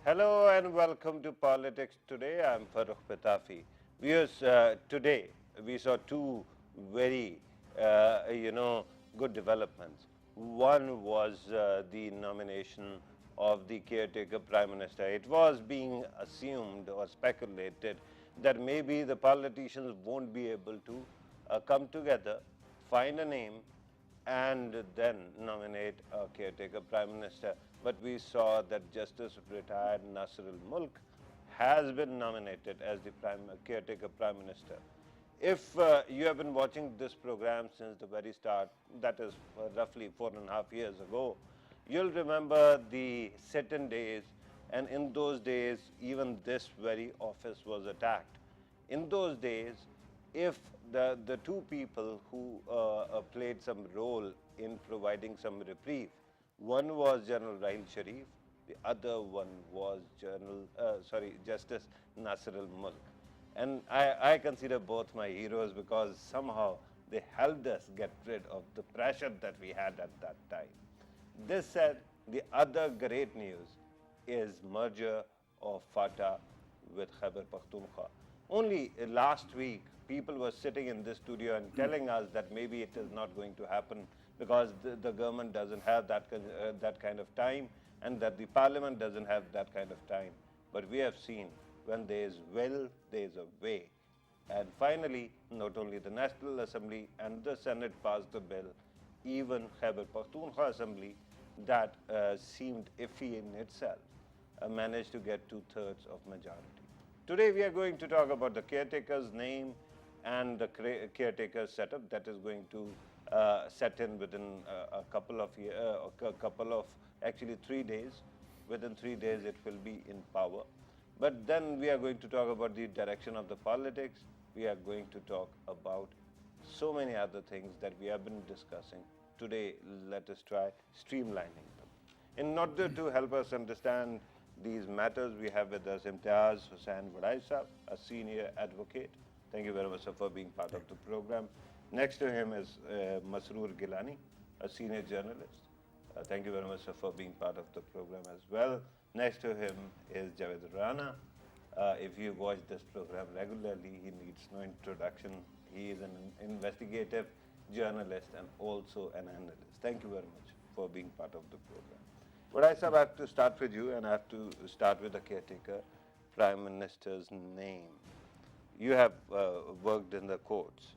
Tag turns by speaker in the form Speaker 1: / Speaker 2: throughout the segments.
Speaker 1: Hello and welcome to Politics Today. I'm Farhan Patafi. Viewers, today we saw two very, good developments. One was the nomination of the caretaker Prime Minister. It was being assumed or speculated that maybe the politicians won't be able to come together, find a name, and then nominate a caretaker prime minister. But we saw that Justice retired Nasir Mulk has been nominated as the caretaker prime minister. If you have been watching this program since the very start, that is roughly 4.5 years ago, you'll remember the sit-in days, and in those days, even this very office was attacked. In those days, if the two people who played some role in providing some reprieve, one was General Rahil Sharif, the other one was Justice Nasir al-Mulk. And I consider both my heroes because somehow they helped us get rid of the pressure that we had at that time. This said, the other great news is merger of FATA with Khyber Pakhtunkhwa. Only last week, people were sitting in this studio and telling us that maybe it is not going to happen because the government doesn't have that kind of time and that the parliament doesn't have that kind of time. But we have seen when there is will, there is a way. And finally, not only the National Assembly and the Senate passed the bill, even Khyber Pakhtunkhwa Assembly, that seemed iffy in itself, managed to get 2/3 of majority. Today we are going to talk about the caretaker's name and the caretaker setup that is going to set in within a couple of actually 3 days. Within 3 days it will be in power. But then we are going to talk about the direction of the politics. We are going to talk about so many other things that we have been discussing. Today, let us try streamlining them. In order to help us understand these matters, we have with us Imtiaz Hussain, a senior advocate. Thank you very much, sir, for being part of the program. Next to him is Masroor Gillani, a senior journalist. Thank you very much, sir, for being part of the program as well. Next to him is Javed Rana. If you watch this program regularly, he needs no introduction. He is an investigative journalist and also an analyst. Thank you very much for being part of the program. But I have to start with you, and I have to start with the caretaker Prime Minister's name. You have worked in the courts.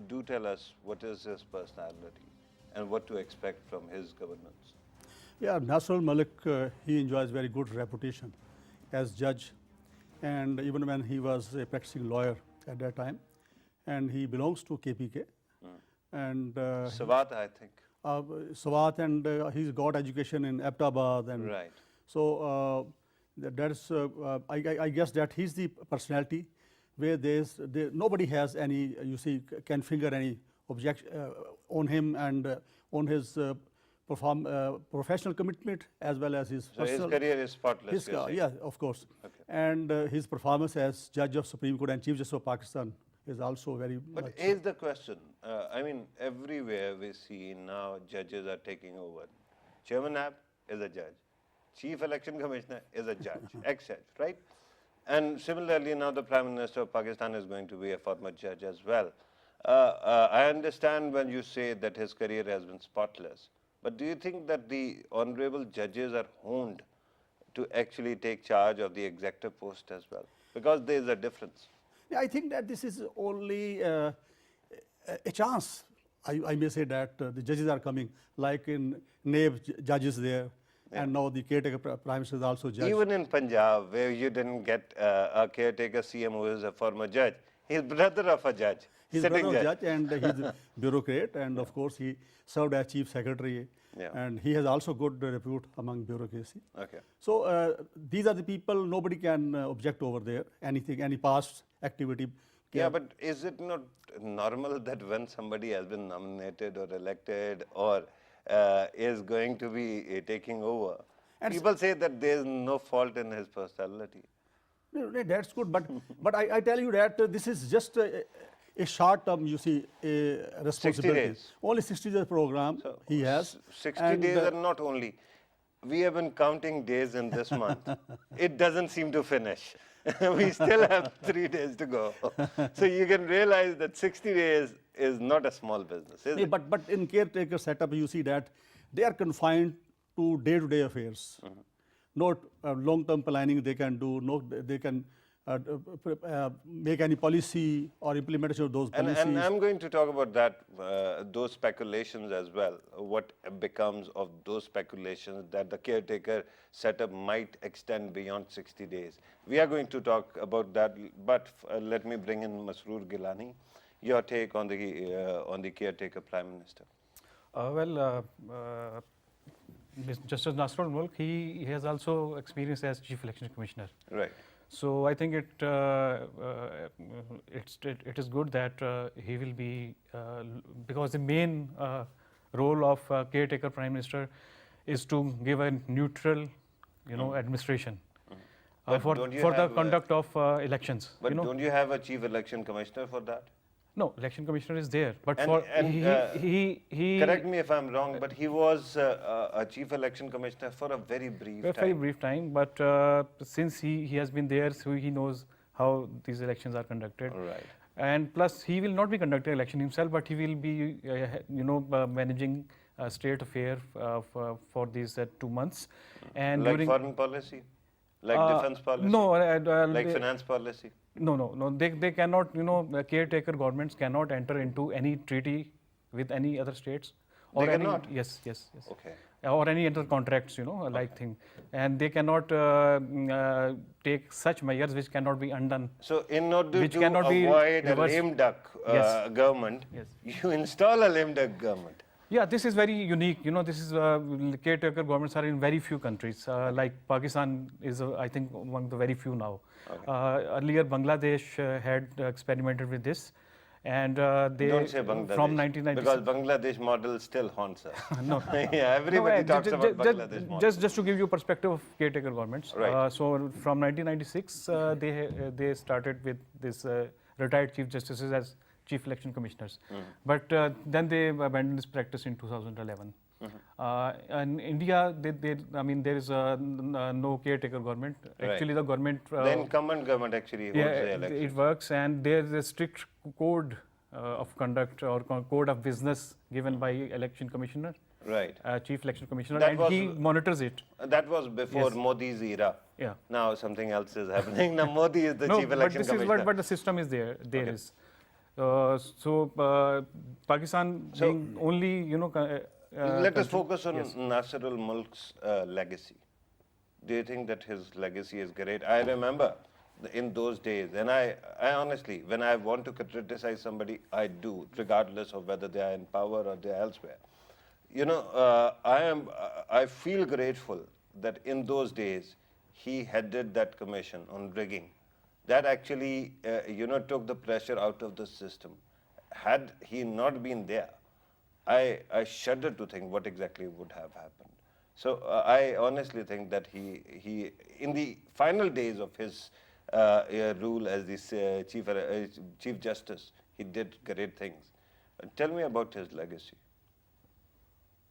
Speaker 1: Do tell us what is his personality and what to expect from his governance.
Speaker 2: Yeah, Nasir Malik, he enjoys very good reputation as judge, and even when he was a practicing lawyer at that time, and he belongs to KPK. And
Speaker 1: Sawat, I think.
Speaker 2: Swat, and he's got education in Abbottabad, and
Speaker 1: Right.
Speaker 2: so that's I guess that he's the personality where nobody has any can finger any objection on him and on his professional commitment as well as his
Speaker 1: So his
Speaker 2: personal.
Speaker 1: career is spotless.
Speaker 2: Yeah, of course.
Speaker 1: Okay.
Speaker 2: And his performance as judge of Supreme Court and Chief Justice of Pakistan is also very
Speaker 1: But
Speaker 2: much.
Speaker 1: is the question, I mean, everywhere we see now judges are taking over. Chairman Ab is a judge. Chief Election Commissioner is a judge, ex-judge, right? And similarly, now the Prime Minister of Pakistan is going to be a former judge as well. I understand when you say that his career has been spotless, but do you think that the honorable judges are honed to actually take charge of the executive post as well? Because there is a difference.
Speaker 2: Yeah, I think that this is only a chance. I may say that the judges are coming, like in NAB judges there, and now the caretaker prime minister is also judge.
Speaker 1: Even in Punjab, where you didn't get a caretaker CM who is a former judge, he's brother of a judge.
Speaker 2: He's
Speaker 1: sitting
Speaker 2: brother of judge, and he's a bureaucrat, and of course he served as chief secretary, and he has also good repute among bureaucracy.
Speaker 1: Okay.
Speaker 2: So these are the people, nobody can object over there, anything, any past activity.
Speaker 1: Yeah, but is it not normal that when somebody has been nominated or elected or is going to be taking over, and people say that there is no fault in his personality?
Speaker 2: No, that's good, but I tell you that this is just a short term, responsibility.
Speaker 1: 60 days.
Speaker 2: Only 60 days program
Speaker 1: So
Speaker 2: he has.
Speaker 1: 60 days are not only. we have been counting days in this month. It doesn't seem to finish. We still have 3 days to go. So you can realize that 60 days is not a small business, is it?
Speaker 2: But in caretaker setup, you see that they are confined to day-to-day affairs. Not long-term planning they can do, no, they can make any policy or implementation of those policies.
Speaker 1: And I'm going to talk about that, those speculations as well. What becomes of those speculations that the caretaker setup might extend beyond 60 days. We are going to talk about that, but let me bring in Masroor Gillani. Your take on the caretaker Prime Minister.
Speaker 3: Justice Nasir Mulk, he has also experience as Chief Election Commissioner.
Speaker 1: Right.
Speaker 3: So I think it is good that he will be, because the main role of caretaker Prime Minister is to give a neutral, administration for the conduct of elections.
Speaker 1: But don't you have a Chief Election Commissioner for that?
Speaker 3: No, election commissioner is there, but
Speaker 1: he correct me if I'm wrong, but he was a chief election commissioner for a very brief time.
Speaker 3: Very brief time, but since he has been there, so he knows how these elections are conducted.
Speaker 1: Right.
Speaker 3: And plus, he will not be conducting election himself, but he will be, managing state affair for these 2 months. And
Speaker 1: like
Speaker 3: during
Speaker 1: foreign policy, like defense policy,
Speaker 3: no,
Speaker 1: like finance policy.
Speaker 3: No. They cannot. Caretaker governments cannot enter into any treaty with any other states.
Speaker 1: Or they cannot.
Speaker 3: Yes.
Speaker 1: Okay.
Speaker 3: Or any other contracts, like thing, and they cannot take such measures which cannot be undone.
Speaker 1: So, in order
Speaker 3: which
Speaker 1: to
Speaker 3: cannot
Speaker 1: avoid a lame duck government,
Speaker 3: Yes.
Speaker 1: you install a lame duck government.
Speaker 3: Yeah, this is very unique. This is caretaker governments are in very few countries. Like Pakistan is, I think, among the very few now.
Speaker 1: Okay.
Speaker 3: Earlier, Bangladesh had experimented with this, and they
Speaker 1: Don't say Bangladesh,
Speaker 3: from 1996
Speaker 1: because Bangladesh model still haunts us.
Speaker 3: No.
Speaker 1: Yeah, everybody talks about Bangladesh model.
Speaker 3: Just to give you perspective of caretaker governments.
Speaker 1: Right.
Speaker 3: So from 1996, they started with this retired chief justices as chief election commissioners, but then they abandoned this practice in 2011. In India, there is no caretaker government.
Speaker 1: Right.
Speaker 3: Actually, the government.
Speaker 1: The incumbent government actually holds the election.
Speaker 3: It works, and there is a strict code of conduct or code of business given by election commissioner.
Speaker 1: Right.
Speaker 3: Chief election commissioner,
Speaker 1: That
Speaker 3: and
Speaker 1: was,
Speaker 3: he monitors it.
Speaker 1: That was before
Speaker 3: Yes.
Speaker 1: Modi's era.
Speaker 3: Yeah.
Speaker 1: Now something else is happening. Now Modi is the chief election commissioner.
Speaker 3: But the system is there. There is. Pakistan being only,
Speaker 1: let us focus on Nasir al-Mulk's legacy. Do you think that his legacy is great? I remember in those days, and I honestly, when I want to criticize somebody, I do, regardless of whether they are in power or they are elsewhere. I feel grateful that in those days, he headed that commission on rigging. That actually, took the pressure out of the system. Had he not been there, I shudder to think what exactly would have happened. So I honestly think that he in the final days of his rule as this Chief Justice, he did great things. Tell me about his legacy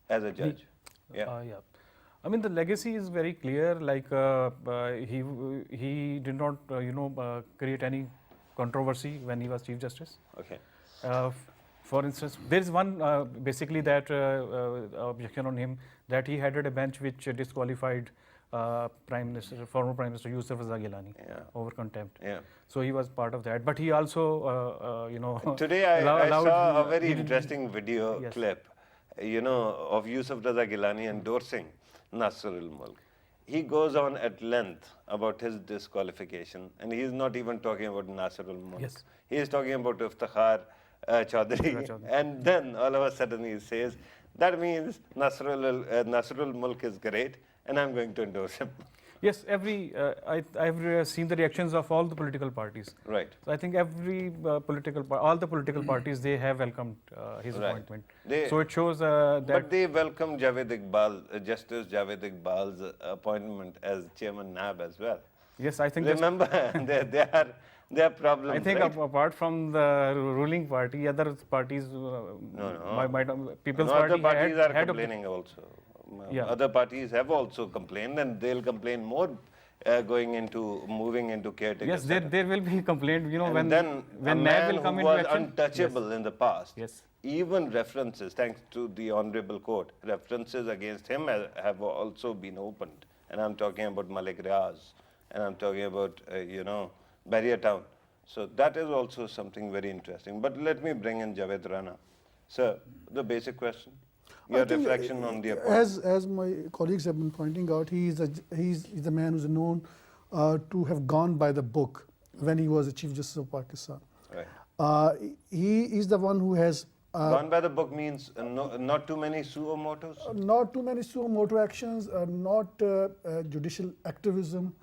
Speaker 1: as a judge.
Speaker 3: Yeah. I mean, the legacy is very clear. Like he did not, create any controversy when he was Chief Justice.
Speaker 1: Okay.
Speaker 3: For instance, there is one basically that objection on him, that he headed a bench which disqualified former Prime Minister Yusuf Gillani over contempt.
Speaker 1: Yeah.
Speaker 3: So he was part of that, but he also,
Speaker 1: Today I saw a very interesting video clip, of Yusuf Raza Gillani endorsing Nasir al-Mulk. He goes on at length about his disqualification, and he is not even talking about Nasir al-Mulk.
Speaker 3: Yes.
Speaker 1: He is talking about Iftikhar Chaudhary, and then all of a sudden he says, that means Nasir al-Mulk is great, and I'm going to endorse him.
Speaker 3: Yes, I've seen the reactions of all the political parties.
Speaker 1: Right.
Speaker 3: So I think all the political parties, they have welcomed his appointment. So it shows that.
Speaker 1: But they welcomed Justice Javed Iqbal's appointment as Chairman NAB as well.
Speaker 3: Yes, I think.
Speaker 1: Remember, there are problems.
Speaker 3: I think apart from the ruling party, other parties,
Speaker 1: No.
Speaker 3: People's
Speaker 1: Other
Speaker 3: Party
Speaker 1: parties are
Speaker 3: had
Speaker 1: complaining also.
Speaker 3: Yeah.
Speaker 1: Other parties have also complained, and they'll complain more moving into caretaker.
Speaker 3: Yes, there will be complaint, you know,
Speaker 1: And
Speaker 3: when
Speaker 1: then a
Speaker 3: NAB
Speaker 1: man
Speaker 3: will come
Speaker 1: who
Speaker 3: into
Speaker 1: was
Speaker 3: action.
Speaker 1: untouchable in the past,
Speaker 3: Yes.
Speaker 1: even references, thanks to the Honorable Court, references against him have also been opened. And I'm talking about Malik Riaz, and I'm talking about, Barrier Town. So that is also something very interesting. But let me bring in Javed Rana. Sir, the basic question,
Speaker 4: I
Speaker 1: your
Speaker 4: think,
Speaker 1: reflection on the appointment.
Speaker 4: as my colleagues have been pointing out, he's a man who's known to have gone by the book when he was the Chief Justice of Pakistan.
Speaker 1: Right.
Speaker 4: He is the one who has
Speaker 1: Gone by the book means not too many suo motos?
Speaker 4: not too many suo motu actions, not judicial activism,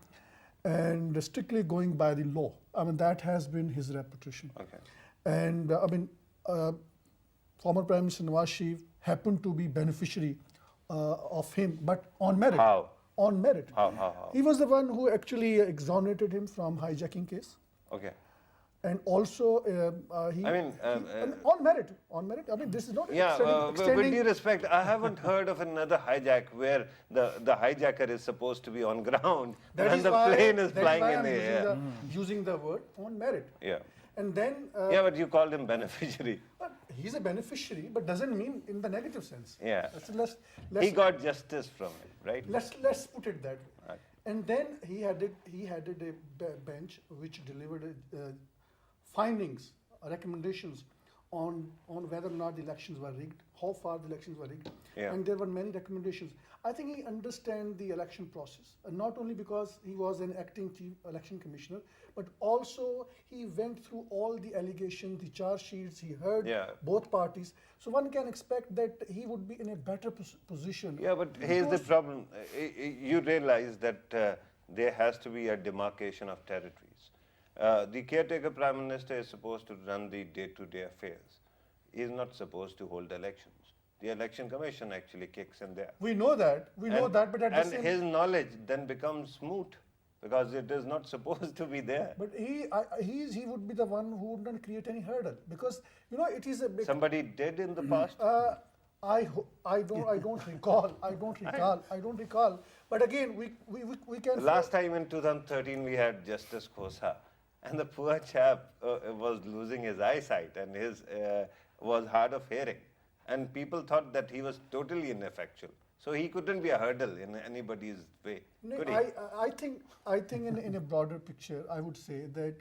Speaker 4: and strictly going by the law. I mean, that has been his reputation.
Speaker 1: Okay.
Speaker 4: And former Prime Minister Nawaz Sharif happened to be beneficiary of him, but on merit.
Speaker 1: How?
Speaker 4: On merit.
Speaker 1: How?
Speaker 4: He was the one who actually exonerated him from hijacking case.
Speaker 1: Okay.
Speaker 4: And also, on merit. I mean, this is not
Speaker 1: Yeah, with
Speaker 4: extending.
Speaker 1: due respect, I haven't heard of another hijack where the hijacker is supposed to be on ground and the plane is flying in the air.
Speaker 4: Using the word on merit.
Speaker 1: Yeah.
Speaker 4: And then.
Speaker 1: Yeah, but you called him beneficiary.
Speaker 4: But he's a beneficiary, but doesn't mean in the negative sense.
Speaker 1: Yeah.
Speaker 4: Let's
Speaker 1: He got justice from it, right?
Speaker 4: Let's put it that way.
Speaker 1: Right.
Speaker 4: And then he had a bench which delivered findings, recommendations on whether or not the elections were rigged, how far the elections were rigged,
Speaker 1: Yeah.
Speaker 4: and there were many recommendations. I think he understands the election process, and not only because he was an acting chief election commissioner, but also he went through all the allegations, the charge sheets, he heard both parties. So one can expect that he would be in a better position.
Speaker 1: Yeah, but here's the problem. You realize that there has to be a demarcation of territories. The caretaker prime minister is supposed to run the day-to-day affairs. He is not supposed to hold elections. The election commission actually kicks in there.
Speaker 4: We know that. But at the same
Speaker 1: his knowledge then becomes moot because it is not supposed to be there.
Speaker 4: But he would be the one who wouldn't create any hurdle because it is a big.
Speaker 1: Somebody did in the past.
Speaker 4: I don't recall. But again, we can.
Speaker 1: Last time in 2013 we had Justice Khosa, and the poor chap was losing his eyesight and his was hard of hearing, and people thought that he was totally ineffectual. So he couldn't be a hurdle in anybody's way, could he?
Speaker 4: I think in a broader picture, I would say that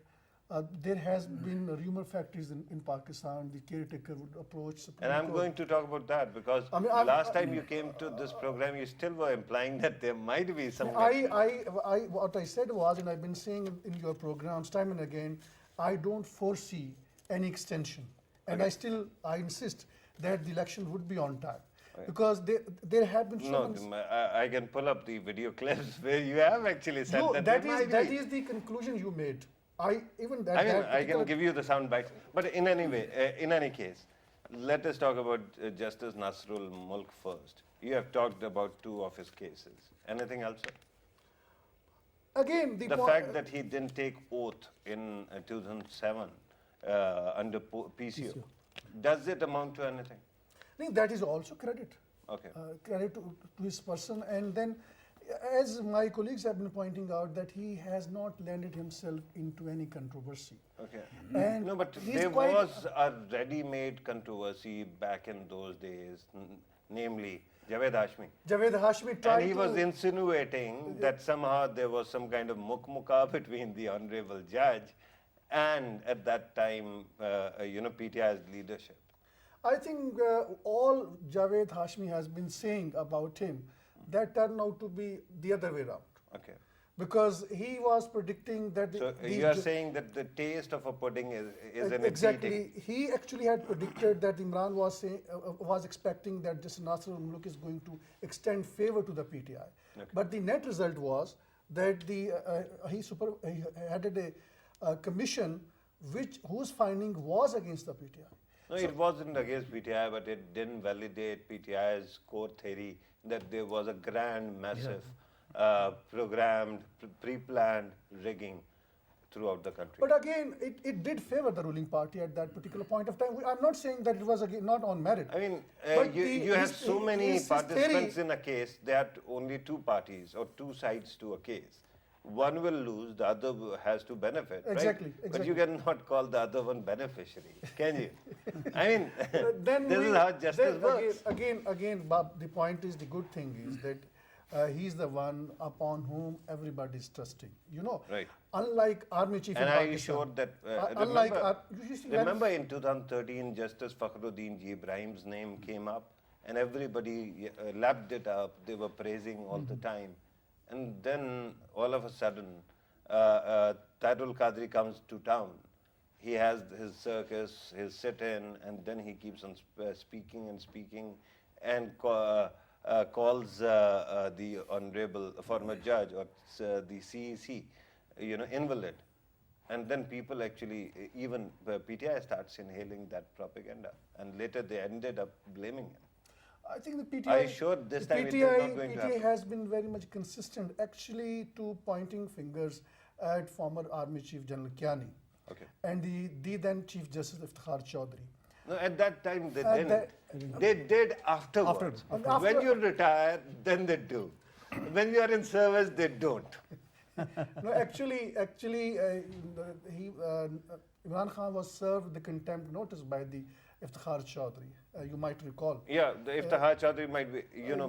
Speaker 4: there has been rumor factories in Pakistan. The caretaker would approach Supreme
Speaker 1: And I'm
Speaker 4: Court.
Speaker 1: going to talk about that because last time you came to this program, you still were implying that there might be some.
Speaker 4: What I said was, and I've been saying in your programs time and again, I don't foresee any extension, and I insist that the election would be on time. Because there have been
Speaker 1: I can pull up the video clips where you have actually said that
Speaker 4: is the conclusion you made. I
Speaker 1: can give you the sound bites. But in any case, let us talk about Justice Nasrul Mulk first. You have talked about two of his cases. Anything else, sir?
Speaker 4: Again,
Speaker 1: the fact that he didn't take oath in 2007 under PCO, does it amount to anything?
Speaker 4: I think that is also credit.
Speaker 1: Okay.
Speaker 4: Credit to his person. And then, as my colleagues have been pointing out, that he has not landed himself into any controversy.
Speaker 1: Okay.
Speaker 4: And
Speaker 1: no, but there was a ready-made controversy back in those days, namely Javed Hashmi.
Speaker 4: Javed Hashmi tried
Speaker 1: and he was insinuating that somehow there was some kind of mukmuka between the honorable judge and at that time, PTI's leadership.
Speaker 4: I think all Javed Hashmi has been saying about him, that turned out to be the other way around.
Speaker 1: Okay.
Speaker 4: Because he was predicting that...
Speaker 1: So you are saying that the taste of a pudding is in
Speaker 4: exactly.
Speaker 1: its eating.
Speaker 4: He actually had predicted that Imran was expecting that Justice Nasir Mulk is going to extend favor to the PTI. Okay. But the net result was that he headed a commission whose finding was against the PTI.
Speaker 1: No, it wasn't against PTI, but it didn't validate PTI's core theory that there was a grand, massive, programmed, pre-planned rigging throughout the country.
Speaker 4: But again, it did favor the ruling party at that particular point of time. I'm not saying that it was again not on merit.
Speaker 1: I mean,
Speaker 4: But
Speaker 1: you have so many
Speaker 4: his
Speaker 1: participants
Speaker 4: theory-
Speaker 1: in a case. There are only two parties or two sides to a case. One will lose, the other has to benefit.
Speaker 4: Exactly,
Speaker 1: right? But you
Speaker 4: exactly.
Speaker 1: cannot call the other one beneficiary, can you? I mean,
Speaker 4: Then
Speaker 1: this is how justice works.
Speaker 4: Again, Bob, the point is, the good thing is that he's the one upon whom everybody is trusting. You know,
Speaker 1: Right.
Speaker 4: unlike army chief
Speaker 1: And
Speaker 4: in
Speaker 1: are you
Speaker 4: Pakistan.
Speaker 1: sure that,
Speaker 4: Unlike
Speaker 1: remember,
Speaker 4: you see, when-
Speaker 1: remember in 2013, Justice Fakhruddin G. Ibrahim's name came up and everybody lapped it up. They were praising all the time. And then all of a sudden, Tadul Qadri comes to town. He has his circus, his sit-in, and then he keeps on speaking and speaking and calls the honorable former judge or the CEC, invalid. And then people actually, even PTI starts inhaling that propaganda. And later they ended up blaming him.
Speaker 4: I think the PTI.
Speaker 1: Are you sure this
Speaker 4: the
Speaker 1: time it is
Speaker 4: PTI,
Speaker 1: not going to
Speaker 4: PTI
Speaker 1: happen?
Speaker 4: has been very much consistent, actually, to pointing fingers at former Army Chief General Gillani
Speaker 1: Okay.
Speaker 4: and the then Chief Justice Iftikhar Chaudhry.
Speaker 1: No, at that time they
Speaker 4: At
Speaker 1: didn't.
Speaker 4: that-
Speaker 1: They did afterwards.
Speaker 4: And after-
Speaker 1: When you retire, then they do. When you are in service, they don't.
Speaker 4: No, actually, Imran Khan was served the contempt notice by the Iftikhar Chaudhry. You might recall.
Speaker 1: Yeah, the Iftihar Chaudhry might be,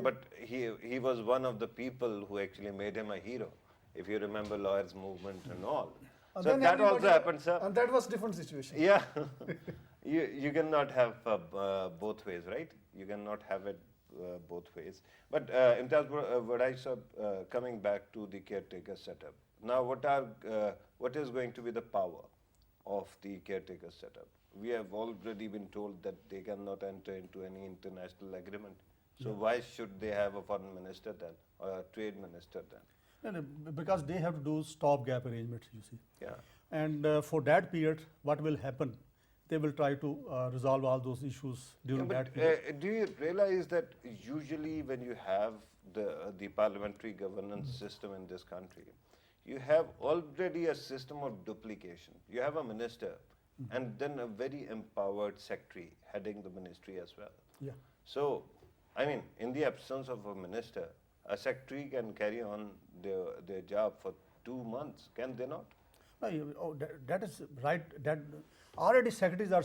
Speaker 1: but he was one of the people who actually made him a hero. If you remember lawyers' movement and all.
Speaker 4: And
Speaker 1: So
Speaker 4: then
Speaker 1: that also
Speaker 4: everybody-
Speaker 1: happened, sir.
Speaker 4: And that was different situation.
Speaker 1: Yeah, you cannot have both ways, right? You cannot have it both ways. But Imtiaz, what I saw coming back to the caretaker setup. Now, what is going to be the power of the caretaker setup? We have already been told that they cannot enter into any international agreement. So why should they have a foreign minister then, or a trade minister then?
Speaker 2: No, because they have to do stopgap arrangements, you see.
Speaker 1: Yeah.
Speaker 2: And for that period, what will happen? They will try to resolve all those issues during
Speaker 1: Yeah,
Speaker 2: that
Speaker 1: but
Speaker 2: period.
Speaker 1: do you realize that usually when you have the parliamentary governance system in this country, you have already a system of duplication. You have a minister and then a very empowered secretary heading the ministry as well.
Speaker 2: Yeah.
Speaker 1: So, I mean, in the absence of a minister, a secretary can carry on their job for 2 months, can they not?
Speaker 2: No, that is right. That already secretaries are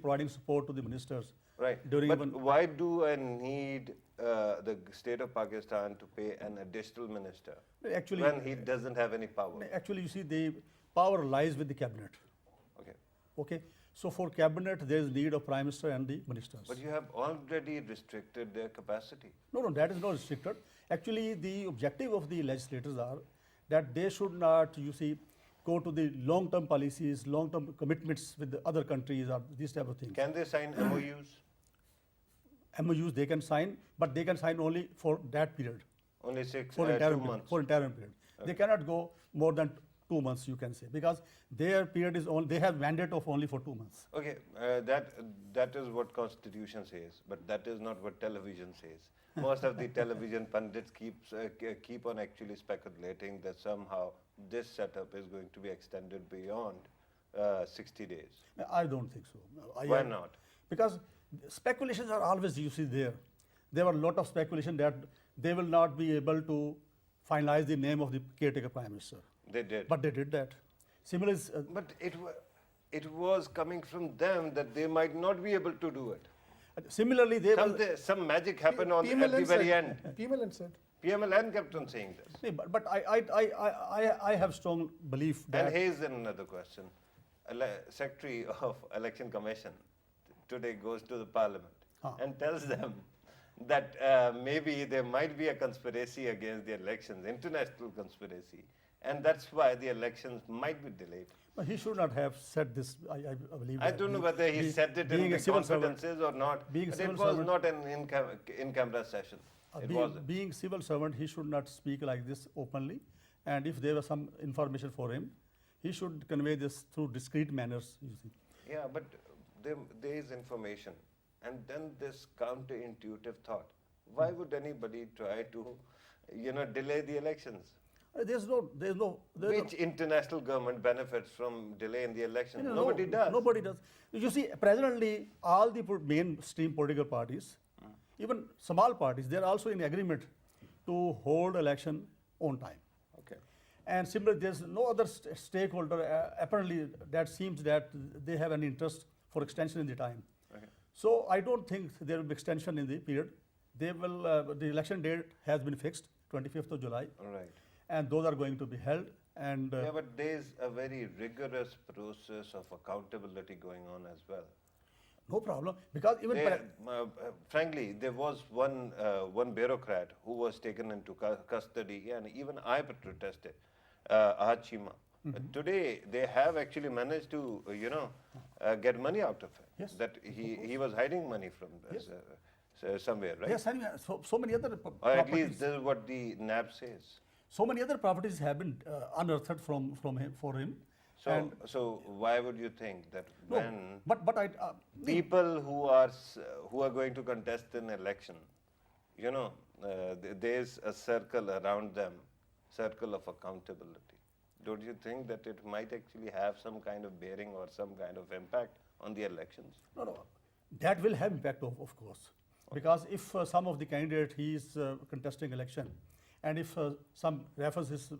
Speaker 2: providing support to the ministers.
Speaker 1: Right.
Speaker 2: During
Speaker 1: But
Speaker 2: even-
Speaker 1: why do I need the state of Pakistan to pay an additional minister
Speaker 2: Actually,
Speaker 1: when he doesn't have any power?
Speaker 2: actually, you see, the power lies with the cabinet.
Speaker 1: Okay.
Speaker 2: Okay. So for cabinet, there is need of prime minister and the ministers.
Speaker 1: But you have already restricted their capacity.
Speaker 2: No, that is not restricted. Actually, the objective of the legislators are that they should not, you see, go to the long-term policies, long-term commitments with the other countries or these type of things.
Speaker 1: Can they sign MOUs?
Speaker 2: MOUs they can sign, but they can sign only for that period,
Speaker 1: Only 2
Speaker 2: interim
Speaker 1: months.
Speaker 2: For interim period. They cannot go more than 2 months, you can say, because their period is on. They have mandate of only for 2 months.
Speaker 1: Okay, that is what Constitution says, but that is not what television says. Most of the television pundits keep on actually speculating that somehow this setup is going to be extended beyond 60 days.
Speaker 2: I don't think so.
Speaker 1: Why not?
Speaker 2: Because speculations are always, you see, there. There were a lot of speculation that they will not be able to finalize the name of the caretaker prime minister.
Speaker 1: They did.
Speaker 2: But they did that. Similarly,
Speaker 1: But it was coming from them that they might not be able to do it.
Speaker 2: similarly they will.
Speaker 1: Some magic happened at the
Speaker 4: PMLN
Speaker 1: very
Speaker 4: said-
Speaker 1: end.
Speaker 4: PMLN said.
Speaker 1: PMLN kept on saying this.
Speaker 2: Nee, but I have strong belief that.
Speaker 1: And here's another question. Secretary of Election Commission today goes to the parliament and tells them that maybe there might be a conspiracy against the elections, international conspiracy, and that's why the elections might be delayed.
Speaker 2: But he should not have said this. I believe.
Speaker 1: I
Speaker 2: that
Speaker 1: don't know
Speaker 2: he-
Speaker 1: whether he
Speaker 2: be-
Speaker 1: said it
Speaker 2: being
Speaker 1: in
Speaker 2: a
Speaker 1: the
Speaker 2: civil servant-
Speaker 1: confidences or not,
Speaker 2: being a
Speaker 1: but it
Speaker 2: civil
Speaker 1: was
Speaker 2: servant-
Speaker 1: not an in-camera session. It wasn't.
Speaker 2: Being civil servant, he should not speak like this openly. And if there was some information for him, he should convey this through discreet manners. You see.
Speaker 1: Yeah, but there is information. And then this counterintuitive thought. Why would anybody try to, delay the elections?
Speaker 2: There's no.
Speaker 1: Which international government benefits from delay in the election?
Speaker 2: No,
Speaker 1: Nobody does.
Speaker 2: Nobody does. You see, presently, all the mainstream political parties, even small parties, they're also in agreement to hold election on time.
Speaker 1: Okay.
Speaker 2: And similarly, there's no other stakeholder, apparently, that seems that they have an interest for extension in the time.
Speaker 1: Okay.
Speaker 2: So I don't think there will be extension in the period. They will, the election date has been fixed, 25th of July.
Speaker 1: All right.
Speaker 2: And those are going to be held. And
Speaker 1: Yeah, but there's a very rigorous process of accountability going on as well.
Speaker 2: no problem, because even
Speaker 1: Frankly, there was one bureaucrat who was taken into custody, and even I protested, Ahad. Today, they have actually managed to, get money out of him.
Speaker 2: Yes,
Speaker 1: that he was hiding money from this, somewhere, right?
Speaker 2: yes, anyway, so many other
Speaker 1: Or at
Speaker 2: properties.
Speaker 1: least this is what the NAB says.
Speaker 2: So many other properties have been unearthed for him.
Speaker 1: So why would you think that
Speaker 2: No,
Speaker 1: when
Speaker 2: but I
Speaker 1: people who are going to contest an election, there's a circle around them, circle of accountability. Don't you think that it might actually have some kind of bearing or some kind of impact on the elections?
Speaker 2: no, that will have impact of course, because if some of the candidate he is contesting election, and if some reference is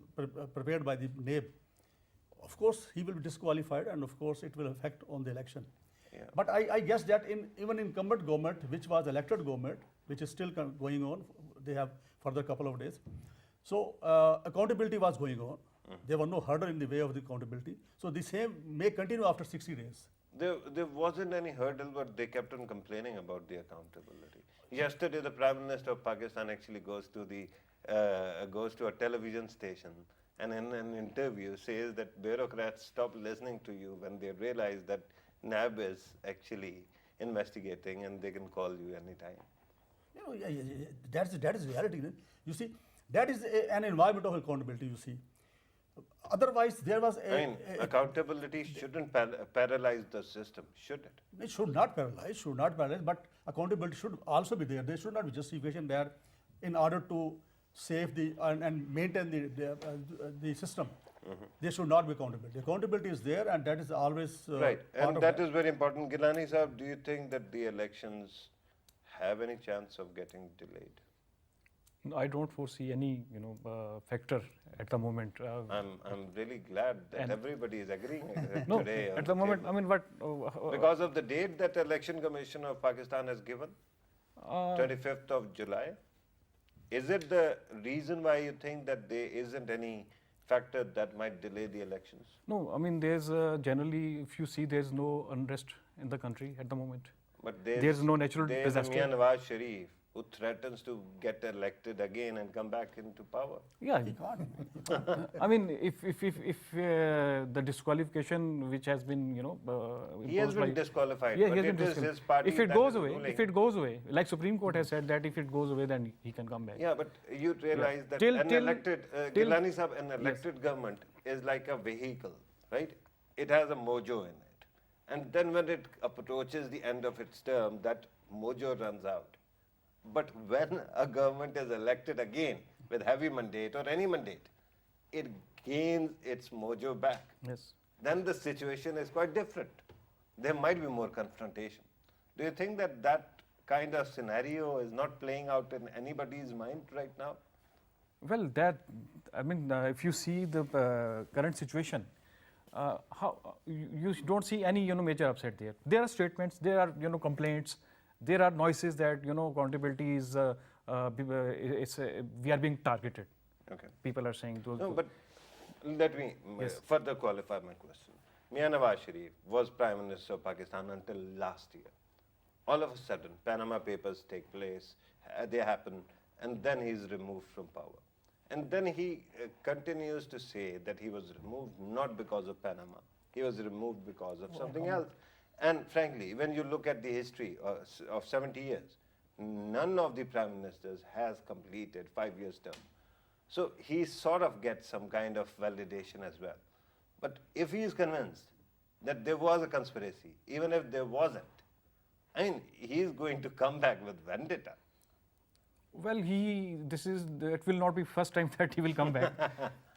Speaker 2: prepared by the NAB, of course he will be disqualified, and of course it will affect on the election.
Speaker 1: Yeah.
Speaker 2: But I guess that even incumbent government, which was elected government, which is still going on, they have further couple of days. So accountability was going on. There were no hurdle in the way of the accountability. So the same may continue after 60 days.
Speaker 1: There wasn't any hurdle, but they kept on complaining about the accountability. Yesterday, the Prime Minister of Pakistan actually goes to a television station and in an interview says that bureaucrats stop listening to you when they realize that NAB is actually investigating and they can call you anytime.
Speaker 2: That is reality. You see, that is an environment of accountability. You see, otherwise there was
Speaker 1: Accountability shouldn't paralyze the system, should it?
Speaker 2: It should not paralyze, but accountability should also be there. There should not be justification there in order to save and maintain the system. There should not be accountability. Accountability is there, and that is always
Speaker 1: right. And that is very important. Gillani sahab, do you think that the elections have any chance of getting delayed?
Speaker 3: I don't foresee any, factor at the moment.
Speaker 1: I'm really glad that everybody is agreeing
Speaker 3: No,
Speaker 1: today.
Speaker 3: at the moment, I mean, what?
Speaker 1: Because of the date that Election Commission of Pakistan has given, 25th of July. Is it the reason why you think that there isn't any factor that might delay the elections?
Speaker 3: No, I mean, there's generally, if you see, there's no unrest in the country at the moment.
Speaker 1: But
Speaker 3: there's no natural
Speaker 1: there's
Speaker 3: disaster.
Speaker 1: There's Nawaz Sharif who threatens to get elected again and come back into power.
Speaker 3: Yeah, I mean, if the disqualification which has been,
Speaker 1: he has been disqualified.
Speaker 3: Yeah,
Speaker 1: but
Speaker 3: he has been
Speaker 1: it is his party.
Speaker 3: If it
Speaker 1: that
Speaker 3: goes
Speaker 1: is
Speaker 3: away,
Speaker 1: ruling.
Speaker 3: if it goes away, like Supreme Court has said that if it goes away, then he can come back.
Speaker 1: Yeah, but you realize that Gillani sahab, an elected government is like a vehicle, right? It has a mojo in it. And then when it approaches the end of its term, that mojo runs out. But when a government is elected again with heavy mandate or any mandate, it gains its mojo back.
Speaker 3: Yes.
Speaker 1: Then the situation is quite different. There might be more confrontation. Do you think that that kind of scenario is not playing out in anybody's mind right now?
Speaker 3: Well, if you see the current situation, how you don't see any major upset there. There are statements, there are complaints, there are noises that accountability is we are being targeted.
Speaker 1: Okay.
Speaker 3: People are saying those.
Speaker 1: No, but let me further qualify my question. Nawaz Sharif was Prime Minister of Pakistan until last year. All of a sudden, Panama Papers take place, they happen, and then he's removed from power. And then he continues to say that he was removed not because of Panama, he was removed because of something else. And frankly, when you look at the history of 70 years, none of the Prime Ministers has completed 5 years term. So he sort of gets some kind of validation as well. But if he is convinced that there was a conspiracy, even if there wasn't, I mean, he is going to come back with vendetta.
Speaker 3: Well, it will not be first time that he will come back.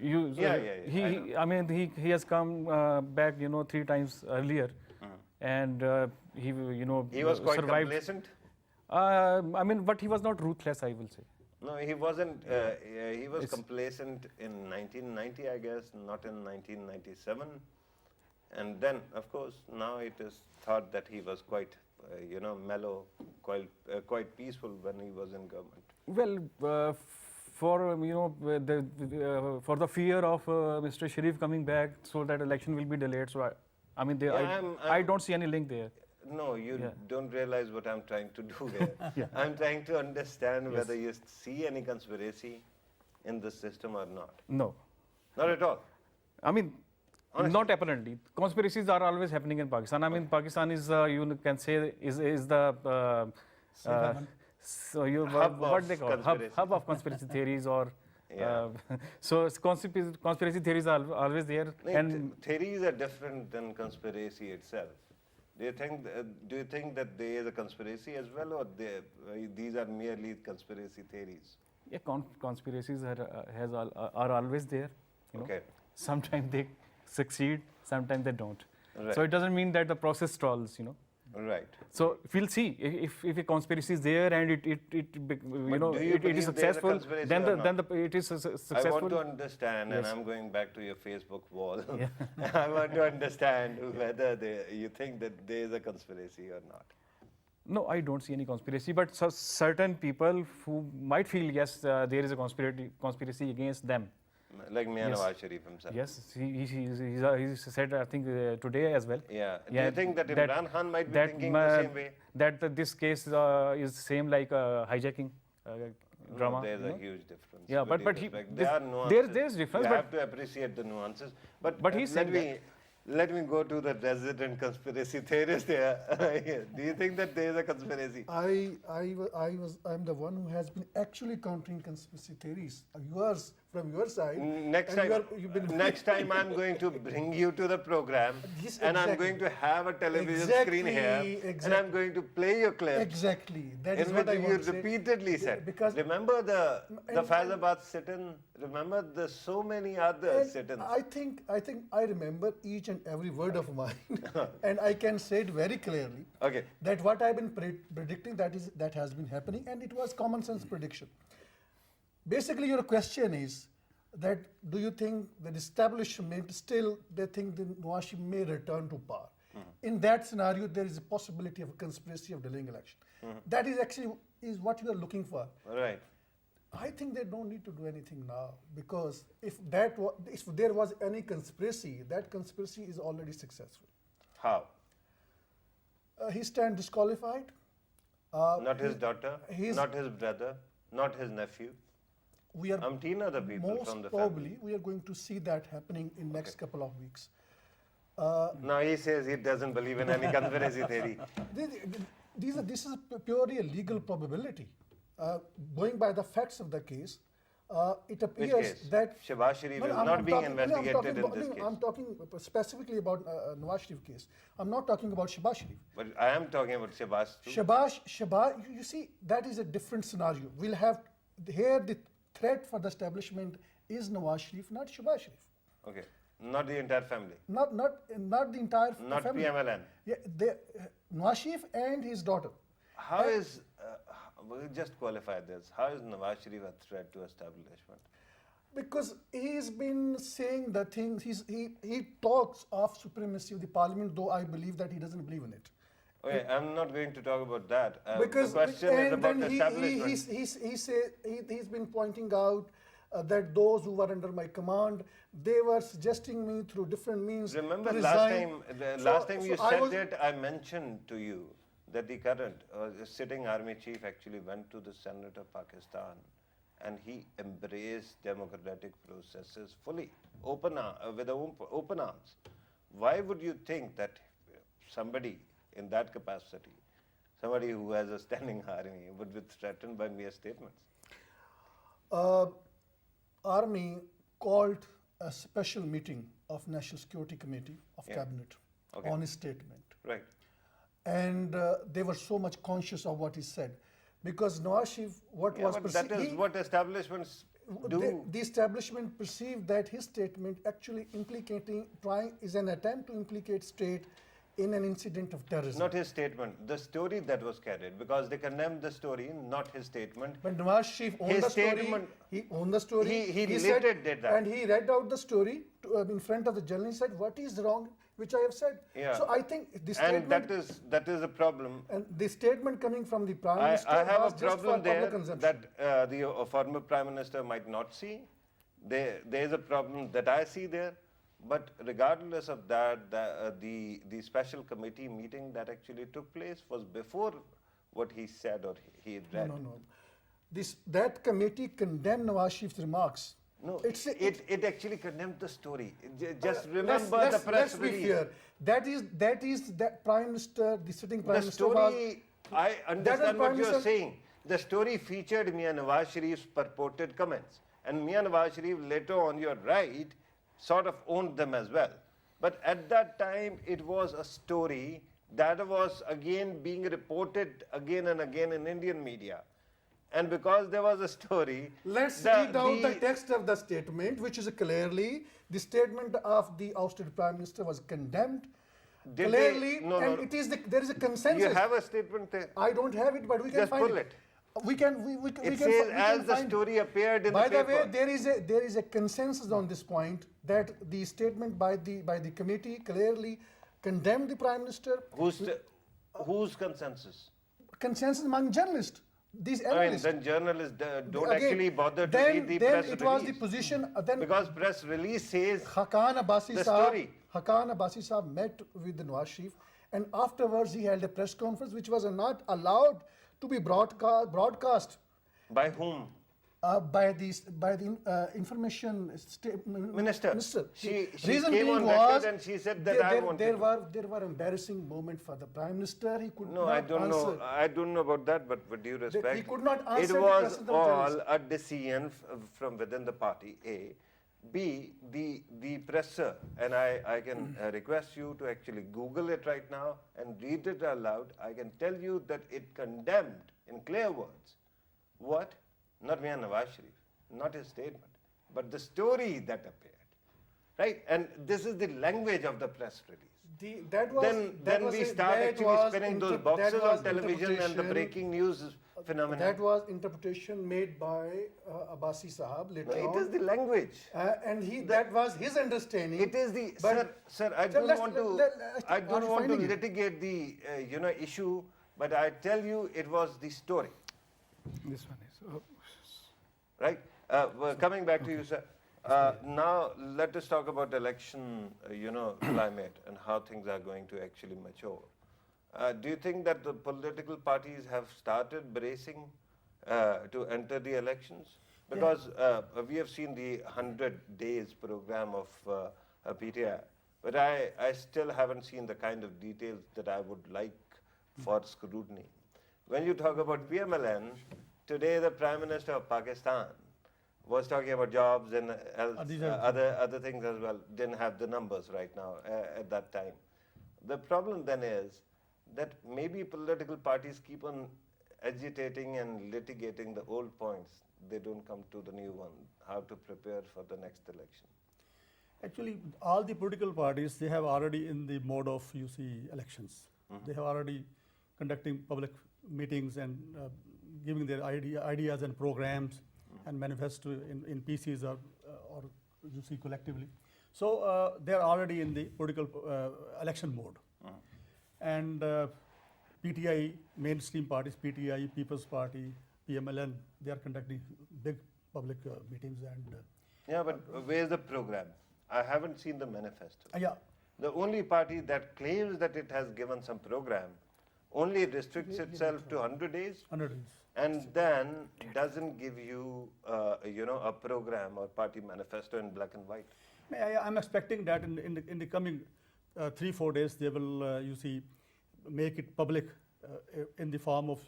Speaker 1: Yeah.
Speaker 3: I mean, he has come back, 3 times earlier, and he
Speaker 1: was quite
Speaker 3: survived.
Speaker 1: complacent.
Speaker 3: I mean, but he was not ruthless, I will say.
Speaker 1: No, he wasn't. He was complacent in 1990, I guess, not in 1997. And then, of course, now it is thought that he was quite, mellow, quite peaceful when he was in government.
Speaker 3: Well, for for the fear of Mr. Sharif coming back, so that election will be delayed. So I mean, I don't see any link there.
Speaker 1: No, you don't realize what I'm trying to do here. I'm trying to understand whether you see any conspiracy in the system or not.
Speaker 3: No.
Speaker 1: Not at all.
Speaker 3: I mean, honestly. Not apparently. Conspiracies are always happening in Pakistan. I mean, Pakistan is, you can say, is the what they call hub of conspiracy theories, or so conspiracy theories are always there.
Speaker 1: And theories are different than conspiracy itself. Do you think that there is a conspiracy as well, or these are merely conspiracy theories?
Speaker 3: Yeah, conspiracies are always there.
Speaker 1: Okay.
Speaker 3: Sometimes they succeed, sometimes they don't.
Speaker 1: Right.
Speaker 3: So it doesn't mean that the process stalls.
Speaker 1: Right.
Speaker 3: So we'll see if a conspiracy is there and it is successful. Then it is successful.
Speaker 1: I want to understand, and I'm going back to your Facebook wall. I want to understand whether you think that there is a conspiracy or not.
Speaker 3: No, I don't see any conspiracy, but certain people who might feel there is a conspiracy against them.
Speaker 1: Like Mian Nawaz Sharif himself.
Speaker 3: Yes, he said, I think, today as well.
Speaker 1: Yeah. Do you think that Imran Khan might be thinking the same way?
Speaker 3: That this case is same like hijacking drama.
Speaker 1: No, there's a huge difference.
Speaker 3: Yeah, but
Speaker 1: there are nuances.
Speaker 3: There's difference.
Speaker 1: You have to appreciate the nuances. But
Speaker 3: he's saying
Speaker 1: let me go to the resident conspiracy theorist here. Do you think that there is a conspiracy?
Speaker 4: I'm the one who has been actually countering conspiracy theories. Yours from your side.
Speaker 1: Next time I'm going to bring you to the program, and I'm going to have a television screen here, and I'm going to play your clip.
Speaker 4: Exactly. That is
Speaker 1: in
Speaker 4: what
Speaker 1: which
Speaker 4: I want
Speaker 1: you
Speaker 4: to say.
Speaker 1: repeatedly said.
Speaker 4: Because
Speaker 1: remember the Faizabad sit-in? Remember the so many other sit-ins?
Speaker 4: I think I remember each and every word of mine, and I can say it very clearly.
Speaker 1: Okay.
Speaker 4: That what I've been predicting that has been happening, and it was common sense prediction. Basically, your question is that do you think that establishment still they think that Nawaz Sharif may return to power? In that scenario, there is a possibility of a conspiracy of delaying election. That is actually what you are looking for.
Speaker 1: Right.
Speaker 4: I think they don't need to do anything now, because if there was any conspiracy, that conspiracy is already successful.
Speaker 1: How?
Speaker 4: He stands disqualified.
Speaker 1: Not his daughter, not his brother, not his nephew.
Speaker 4: We are
Speaker 1: umpteen other people from the
Speaker 4: probably
Speaker 1: family.
Speaker 4: we are going to see that happening in next couple of weeks.
Speaker 1: Now he says he doesn't believe in any conspiracy theory.
Speaker 4: This is purely a legal probability. Going by the facts of the case, it appears
Speaker 1: Which case?
Speaker 4: that
Speaker 1: Shahbaz Sharif is not being investigated in this case.
Speaker 4: I'm talking specifically about Nawaz Sharif case. I'm not talking about Shahbaz Sharif.
Speaker 1: But I am talking about Shahbaz too.
Speaker 4: Shahbaz, you see, that is a different scenario. We'll have here the threat for the establishment is Nawaz Sharif, not Shahbaz Sharif.
Speaker 1: Okay, not the entire family.
Speaker 4: Not the entire
Speaker 1: not
Speaker 4: family.
Speaker 1: PMLN.
Speaker 4: Yeah, Nawaz Sharif and his daughter.
Speaker 1: How is we'll just qualify this. How is Nawaz Sharif a threat to establishment?
Speaker 4: Because he's been saying the things, he talks of supremacy of the parliament, though I believe that he doesn't believe in it.
Speaker 1: Okay, I'm not going to talk about that.
Speaker 4: Because
Speaker 1: the question is about the establishment.
Speaker 4: He's been pointing out that those who were under my command, they were suggesting me through different means.
Speaker 1: Remember
Speaker 4: to
Speaker 1: last
Speaker 4: resign.
Speaker 1: time you said that, I mentioned to you that the current sitting army chief actually went to the Senate of Pakistan and he embraced democratic processes fully, with open arms. Why would you think that somebody in that capacity, somebody who has a standing army, would be threatened by mere statements?
Speaker 4: Army called a special meeting of National Security Committee of Cabinet on his statement.
Speaker 1: Right.
Speaker 4: And they were so much conscious of what he said. because Nawaz Sharif, what
Speaker 1: Yeah,
Speaker 4: was
Speaker 1: but that is what establishments do.
Speaker 4: the establishment perceived that his statement actually is an attempt to implicate state in an incident of terrorism.
Speaker 1: Not his statement, the story that was carried, because they condemned the story, not his statement.
Speaker 4: But Nawaz Sharif owned
Speaker 1: His
Speaker 4: the story.
Speaker 1: statement-
Speaker 4: He owned the story.
Speaker 1: He
Speaker 4: said-
Speaker 1: later did that.
Speaker 4: And he read out the story in front of the journalist and said, what is wrong, which I have said.
Speaker 1: Yeah.
Speaker 4: So I think the
Speaker 1: And
Speaker 4: statement,
Speaker 1: that is a problem.
Speaker 4: and the statement coming from the Prime
Speaker 1: I
Speaker 4: Minister
Speaker 1: have
Speaker 4: was
Speaker 1: a
Speaker 4: just for
Speaker 1: problem there
Speaker 4: public consumption.
Speaker 1: that the former Prime Minister might not see. There is a problem that I see there. But regardless of that, the special committee meeting that actually took place was before what he said or he read.
Speaker 4: No. That committee condemned Nawaz Sharif's remarks.
Speaker 1: No,
Speaker 4: It's a-
Speaker 1: it actually condemned the story. Just
Speaker 4: Let's-
Speaker 1: remember the press
Speaker 4: let's be
Speaker 1: release.
Speaker 4: fair. That is that Prime Minister, the sitting Prime
Speaker 1: The
Speaker 4: Minister was.
Speaker 1: story, I understand what
Speaker 4: Prime
Speaker 1: you're
Speaker 4: Minister-
Speaker 1: saying. The story featured Mian Nawaz Sharif's purported comments. And Mian Nawaz Sharif later on, you're right, sort of owned them as well. But at that time, it was a story that was again being reported again and again in Indian media. And because there was a story,
Speaker 4: Let's read out the text of the statement, which is clearly the statement of the ousted Prime Minister was condemned.
Speaker 1: Did
Speaker 4: Clearly,
Speaker 1: they- no,
Speaker 4: and
Speaker 1: no.
Speaker 4: it is there is a consensus.
Speaker 1: You have a statement there.
Speaker 4: I don't have it, but we can
Speaker 1: Just
Speaker 4: find
Speaker 1: pull it.
Speaker 4: We can. We
Speaker 1: It
Speaker 4: can.
Speaker 1: says
Speaker 4: we
Speaker 1: as
Speaker 4: can
Speaker 1: the
Speaker 4: find-
Speaker 1: story appeared in
Speaker 4: By
Speaker 1: the
Speaker 4: the
Speaker 1: paper.
Speaker 4: way, there is a consensus on this point that the statement by the committee clearly condemned the Prime Minister.
Speaker 1: Whose consensus?
Speaker 4: Consensus among journalists, these
Speaker 1: I mean,
Speaker 4: analysts.
Speaker 1: then journalists don't
Speaker 4: Again,
Speaker 1: actually bother to
Speaker 4: then-
Speaker 1: read the
Speaker 4: then
Speaker 1: press
Speaker 4: it
Speaker 1: release.
Speaker 4: was the position. Then
Speaker 1: Because press release says
Speaker 4: Hakan Abbasi
Speaker 1: the
Speaker 4: Saab,
Speaker 1: story.
Speaker 4: Hakan Abbasi Saab met with the Nawaz Sharif, and afterwards he held a press conference which was not allowed to be broadcast
Speaker 1: by whom?
Speaker 4: by the information
Speaker 1: Minister. She
Speaker 4: Reason
Speaker 1: came
Speaker 4: being
Speaker 1: on
Speaker 4: was
Speaker 1: record and she said that I wanted
Speaker 4: there were embarrassing moments for the Prime Minister. He could
Speaker 1: No,
Speaker 4: not
Speaker 1: I don't
Speaker 4: answer.
Speaker 1: know. I don't know about that, but with due respect,
Speaker 4: he could not answer
Speaker 1: it
Speaker 4: the
Speaker 1: was
Speaker 4: questions of
Speaker 1: all
Speaker 4: journalists.
Speaker 1: a decision from within the party. A, B, the presser, and I can request you to actually Google it right now and read it aloud. I can tell you that it condemned in clear words what? Not Mian Nawaz Sharif, not his statement, but the story that appeared, right? And this is the language of the press release. Then we start actually spinning those boxes on television and the breaking news phenomenon.
Speaker 4: That was interpretation made by Abbasi Sahab later
Speaker 1: No,
Speaker 4: on.
Speaker 1: it is the language.
Speaker 4: And that was his understanding.
Speaker 1: It is the
Speaker 4: But-
Speaker 1: sir. I
Speaker 4: So
Speaker 1: don't
Speaker 4: let's-
Speaker 1: want to.
Speaker 4: let-
Speaker 1: I don't
Speaker 4: are
Speaker 1: want to
Speaker 4: finding it?
Speaker 1: litigate the issue, but I tell you, it was the story,
Speaker 3: This one is.
Speaker 1: right? Well, coming back to you, sir. Now let us talk about election, climate and how things are going to actually mature. Do you think that the political parties have started bracing to enter the elections? Because we have seen the 100 days program of PTI, but I still haven't seen the kind of details that I would like for scrutiny. When you talk about PMLN, today the Prime Minister of Pakistan was talking about jobs and
Speaker 2: These are-
Speaker 1: other things as well. Didn't have the numbers right now at that time. The problem then is that maybe political parties keep on agitating and litigating the old points. They don't come to the new one, how to prepare for the next election.
Speaker 2: Actually, all the political parties, they have already in the mode of, elections. They have already conducting public meetings and giving their ideas and programs and manifesto in PCs or collectively. So they're already in the political election mode. And PTI, mainstream parties, PTI, People's Party, PMLN, they are conducting big public meetings and
Speaker 1: Yeah, but where's the program? I haven't seen the manifesto.
Speaker 2: yeah.
Speaker 1: The only party that claims that it has given some program only restricts itself to 100 days
Speaker 2: 100 days.
Speaker 1: and then doesn't give you, a program or party manifesto in black and white.
Speaker 2: I'm expecting that in the coming 3-4 days, they will, make it public in the form of